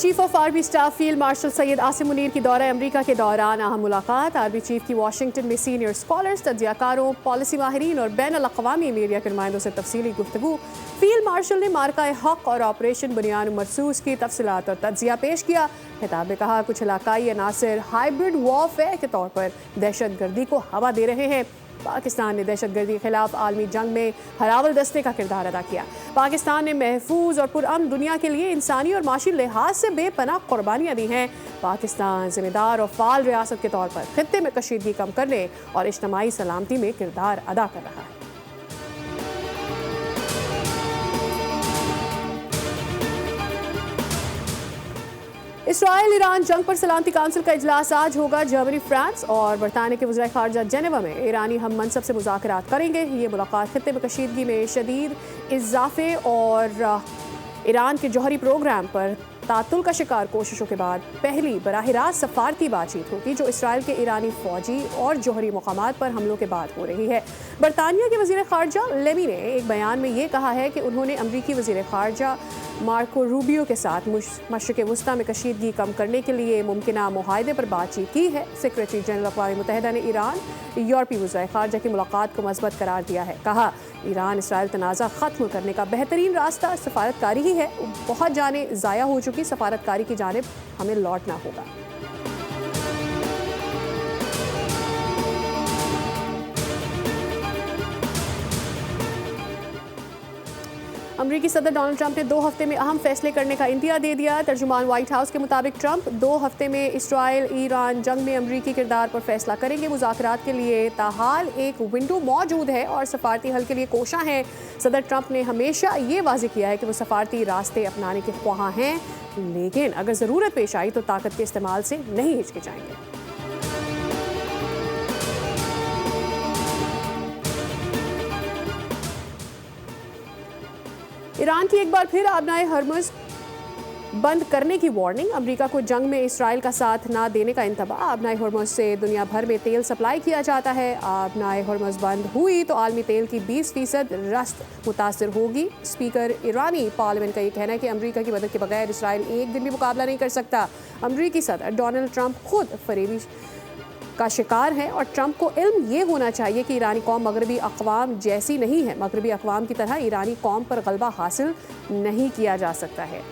Chief of army staff field marshal Syed Asim Munir की दौरा अमरीका के दौरान अहम मुलाकात। आर्मी चीफ की वाशिंगटन में सीनियर स्कॉलर्स, तज्जियाकारों, पॉलिसी माहिरीन और बैन अल-अक़वामी मीडिया के नुमाइंदों से तफसीली गुफ्तगू। फील्ड मार्शल ने मार्का हक और ऑपरेशन बुनियान मरसूस की तफसीलात और तज्जिया पेश किया। खिताब में कहा, कुछ इलाकाई अनासर हाइब्रिड वॉरफेयर के तौर पर दहशत गर्दी को हवा दे रहे हैं। पाकिस्तान ने दहशत गर्दी के खिलाफ आलमी जंग में हरावल दस्ते का किरदार अदा किया। पाकिस्तान ने महफूज और पुरअमन दुनिया के लिए इंसानी और माशी लिहाज से बेपनाह कुर्बानियाँ दी हैं। पाकिस्तान जिम्मेदार और फाल रियासत के तौर पर खित्ते में कशीदगी कम करने और इज्तिमाई सलामती में किरदार अदा कर रहा है। इसराइल ईरान जंग पर सलामती काउंसिल का इजलास आज होगा। जर्मनी, फ्रांस और बरतानिया के वज़ीर ख़ारजा जेनेवा में ईरानी हम मनसब से मुज़ाकरात करेंगे। ये मुलाकात खित्ते में कशीदगी में शदीद इजाफे और ईरान के जौहरी प्रोग्राम पर तातुल का शिकार कोशिशों के बाद पहली बराह रास्त सफारती बातचीत होगी, जो इसराइल के ईरानी फौजी और जौहरी मकामात पर हमलों के बाद हो रही है। बरतानिया के वज़ीर ख़ारजा लेवी ने एक बयान में ये कहा है कि उन्होंने अमरीकी वज़ीर ख़ारजा मार्को रूबियो के साथ मशरिक़ वस्ता में कशीदगी कम करने के लिए मुमकिना मुआहदे पर बातचीत की है। सेक्रेटरी जनरल अक़वाम मुत्तहिदा ने ईरान यूरोपीय वज़ीर ख़ारजा की मुलाकात को मज़बूत करार दिया है। कहा, ईरान इसराइल तनाज़ा ख़त्म करने का बेहतरीन रास्ता सफारतकारी ही है। बहुत जाने ज़ाया हो चुकी सफारतकारी की जानिब हमें लौटना होगा। अमरीकी सदर डोनाल्ड ट्रंप ने 2 हफ्ते में अहम फैसले करने का इंदिया दे दिया। तर्जुमान व्हाइट हाउस के मुताबिक ट्रंप 2 हफ्ते में इसराइल ईरान जंग में अमरीकी किरदार पर फैसला करेंगे। मुज़ाकरात के लिए ताहाल एक विंडो मौजूद है और सफारती हल के लिए कोशां हैं। सदर ट्रंप ने हमेशा ये वाज़ेह किया है कि वो सफारती रास्ते अपनाने के ख्वाहां हैं, लेकिन अगर ज़रूरत पेश आई तो ताकत के इस्तेमाल से नहीं हिचकिचाएंगे। ईरान की एक बार फिर आबनाए हरमुज़ बंद करने की वार्निंग। अमेरिका को जंग में इसराइल का साथ ना देने का इंतबाह। आबनाए हरमुज़ से दुनिया भर में तेल सप्लाई किया जाता है। आबनाए हरमुज़ बंद हुई तो आलमी तेल की 20% रस्त मुतासर होगी। स्पीकर ईरानी पार्लियामेंट का ये कहना है कि अमेरिका की मदद के बगैर इसराइल एक दिन भी मुकाबला नहीं कर सकता। अमेरिकी सदर डोनाल्ड ट्रंप खुद फरेबी का शिकार है और ट्रंप को इल्म ये होना चाहिए कि ईरानी कौम मगरबी अक़वाम जैसी नहीं है। मगरबी अक़वाम की तरह ईरानी कौम पर गलबा हासिल नहीं किया जा सकता है।